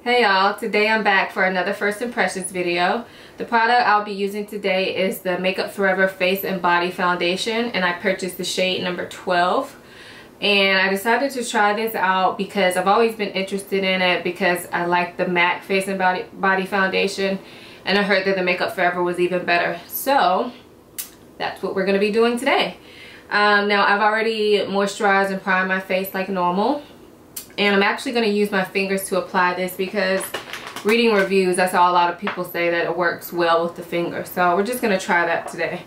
Hey y'all, today I'm back for another first impressions video. The product I'll be using today is the Makeup Forever Face and Body Foundation, and I purchased the shade number 12. And I decided to try this out because I've always been interested in it because I like the MAC Face and Body Foundation, and I heard that the Makeup Forever was even better. So that's what we're going to be doing today. Now I've already moisturized and primed my face like normal. And I'm actually going to use my fingers to apply this because reading reviews, I saw a lot of people say that it works well with the finger. So we're just going to try that today.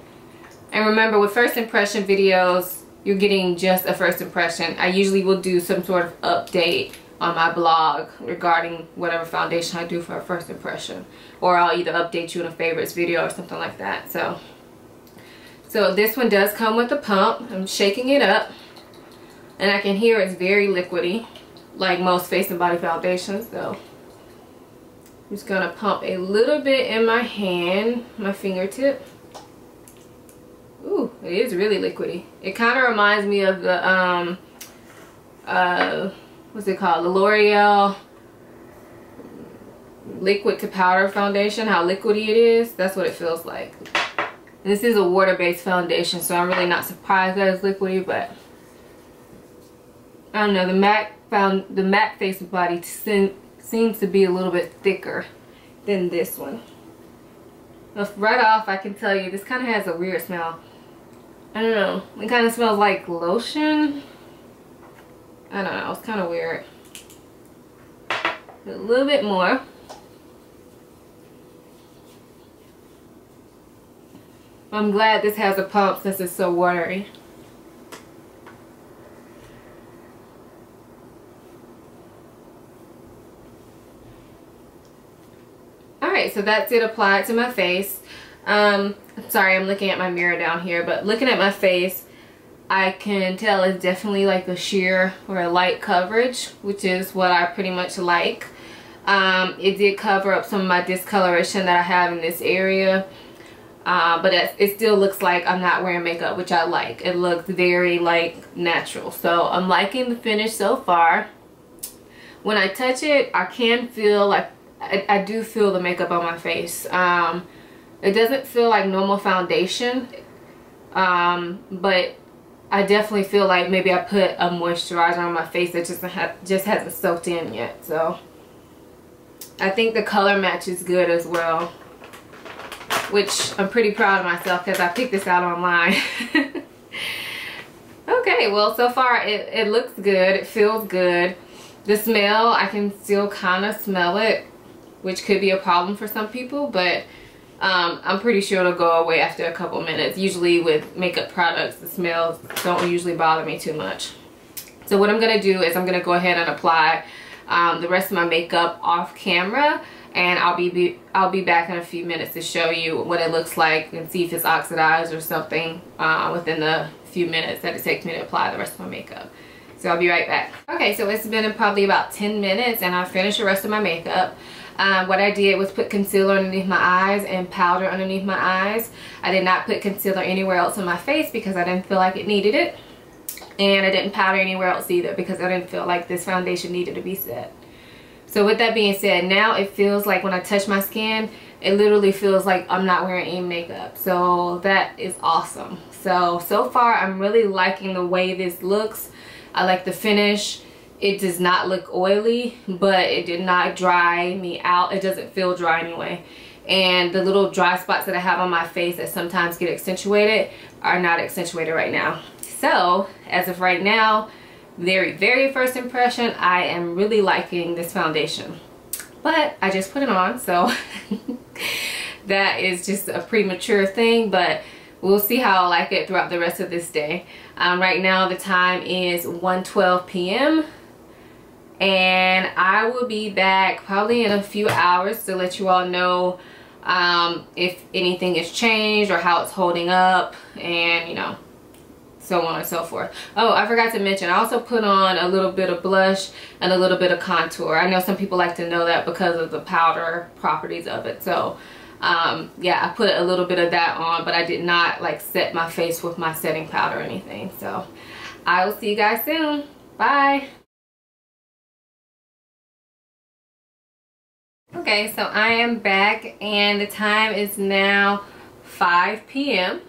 And remember, with first impression videos, you're getting just a first impression. I usually will do some sort of update on my blog regarding whatever foundation I do for a first impression. Or I'll either update you in a favorites video or something like that. So this one does come with a pump. I'm shaking it up. And I can hear it's very liquidy, like most face and body foundations. So I'm just gonna pump a little bit in my hand, my fingertip. Ooh, it is really liquidy. It kind of reminds me of the what's it called, the L'Oreal liquid to powder foundation, how liquidy it is. That's what it feels like. And this is a water-based foundation, so I'm really not surprised that it's liquidy, but I don't know, the MAC Face and Body seems to be a little bit thicker than this one. Right off, I can tell you this kind of has a weird smell. I don't know, it kind of smells like lotion. I don't know, it's kind of weird. A little bit more. I'm glad this has a pump since it's so watery. Alright, so that's it applied to my face. Sorry, I'm looking at my mirror down here, but looking at my face, I can tell it's definitely like a sheer or a light coverage, which is what I pretty much like. It did cover up some of my discoloration that I have in this area, but it still looks like I'm not wearing makeup, which I like. It looks very like natural, so I'm liking the finish so far. When I touch it, I can feel like I do feel the makeup on my face. It doesn't feel like normal foundation, but I definitely feel like maybe I put a moisturizer on my face that just hasn't soaked in yet. So I think the color match is good as well, which I'm pretty proud of myself because I picked this out online. Okay, well, so far it looks good. It feels good. The smell, I can still kind of smell it, which could be a problem for some people, but I'm pretty sure it'll go away after a couple minutes. Usually with makeup products, the smells don't usually bother me too much. So what I'm going to do is I'm going to go ahead and apply the rest of my makeup off camera, and I'll be back in a few minutes to show you what it looks like and see if it's oxidized or something within the few minutes that it takes me to apply the rest of my makeup. So I'll be right back. Okay, so it's been probably about 10 minutes and I finished the rest of my makeup. What I did was put concealer underneath my eyes and powder underneath my eyes. I did not put concealer anywhere else on my face because I didn't feel like it needed it. And I didn't powder anywhere else either because I didn't feel like this foundation needed to be set. So with that being said, now it feels like when I touch my skin, it literally feels like I'm not wearing any makeup. So that is awesome. So far I'm really liking the way this looks. I like the finish. It does not look oily, but it did not dry me out. It doesn't feel dry anyway. And the little dry spots that I have on my face that sometimes get accentuated are not accentuated right now. So as of right now, very first impression, I am really liking this foundation. But I just put it on, so that is just a premature thing, but we'll see how I like it throughout the rest of this day. Right now the time is 1:12 p.m. and I will be back probably in a few hours to let you all know if anything has changed or how it's holding up, and you know, so on and so forth. Oh, I forgot to mention, I also put on a little bit of blush and a little bit of contour. I know some people like to know that because of the powder properties of it. So yeah, I put a little bit of that on, but I did not like set my face with my setting powder or anything. So I will see you guys soon. Bye. Okay, so I am back and the time is now 5 p.m.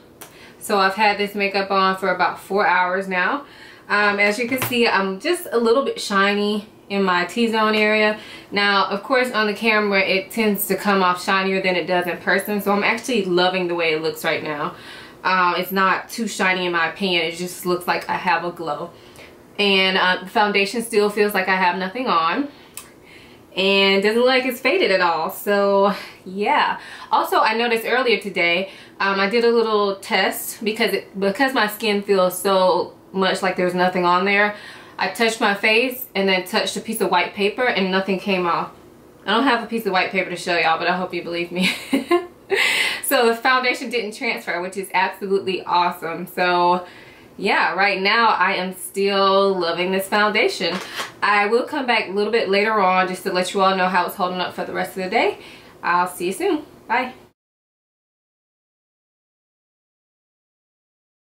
So I've had this makeup on for about 4 hours now. As you can see, I'm just a little bit shiny in my T-zone area. Now, of course, on the camera, it tends to come off shinier than it does in person. So I'm actually loving the way it looks right now. It's not too shiny in my opinion. It just looks like I have a glow. And the foundation still feels like I have nothing on. And doesn't look like it's faded at all. So yeah. Also, I noticed earlier today, I did a little test because my skin feels so much like there's nothing on there. I touched my face and then touched a piece of white paper and nothing came off. I don't have a piece of white paper to show y'all, but I hope you believe me. So the foundation didn't transfer, which is absolutely awesome. So yeah, right now I am still loving this foundation. I will come back a little bit later on just to let you all know how it's holding up for the rest of the day. I'll see you soon. Bye.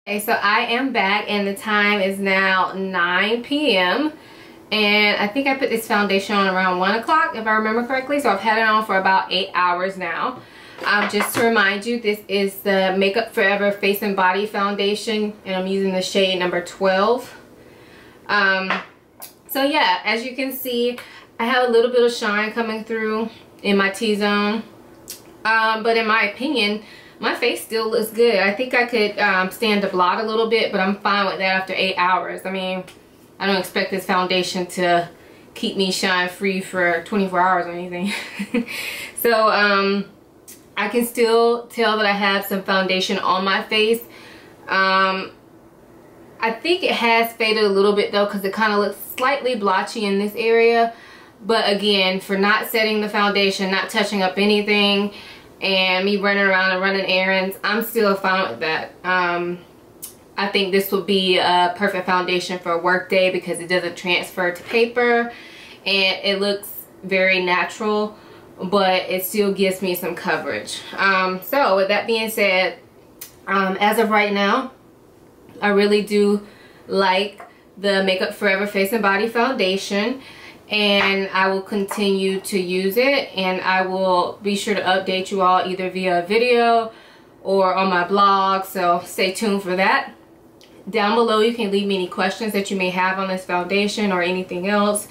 Okay, so I am back and the time is now 9 p.m. and I think I put this foundation on around 1 o'clock if I remember correctly. So I've had it on for about 8 hours now. Just to remind you, this is the Makeup Forever Face and Body Foundation and I'm using the shade number 12. So yeah, as you can see, I have a little bit of shine coming through in my T-zone. But in my opinion, my face still looks good. I think I could stand the blot a little bit, but I'm fine with that after 8 hours. I mean, I don't expect this foundation to keep me shine free for 24 hours or anything. So I can still tell that I have some foundation on my face. I think it has faded a little bit though, because it kind of looks slightly blotchy in this area. But again, for not setting the foundation, not touching up anything, and me running around and running errands, I'm still fine with that. I think this will be a perfect foundation for a work day because it doesn't transfer to paper and it looks very natural, but it still gives me some coverage. So with that being said, as of right now, I really do like the Makeup Forever Face and Body Foundation, and I will continue to use it, and I will be sure to update you all either via a video or on my blog, so stay tuned for that. Down below you can leave me any questions that you may have on this foundation or anything else,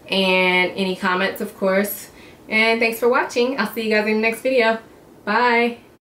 and any comments of course. And thanks for watching. I'll see you guys in the next video. Bye.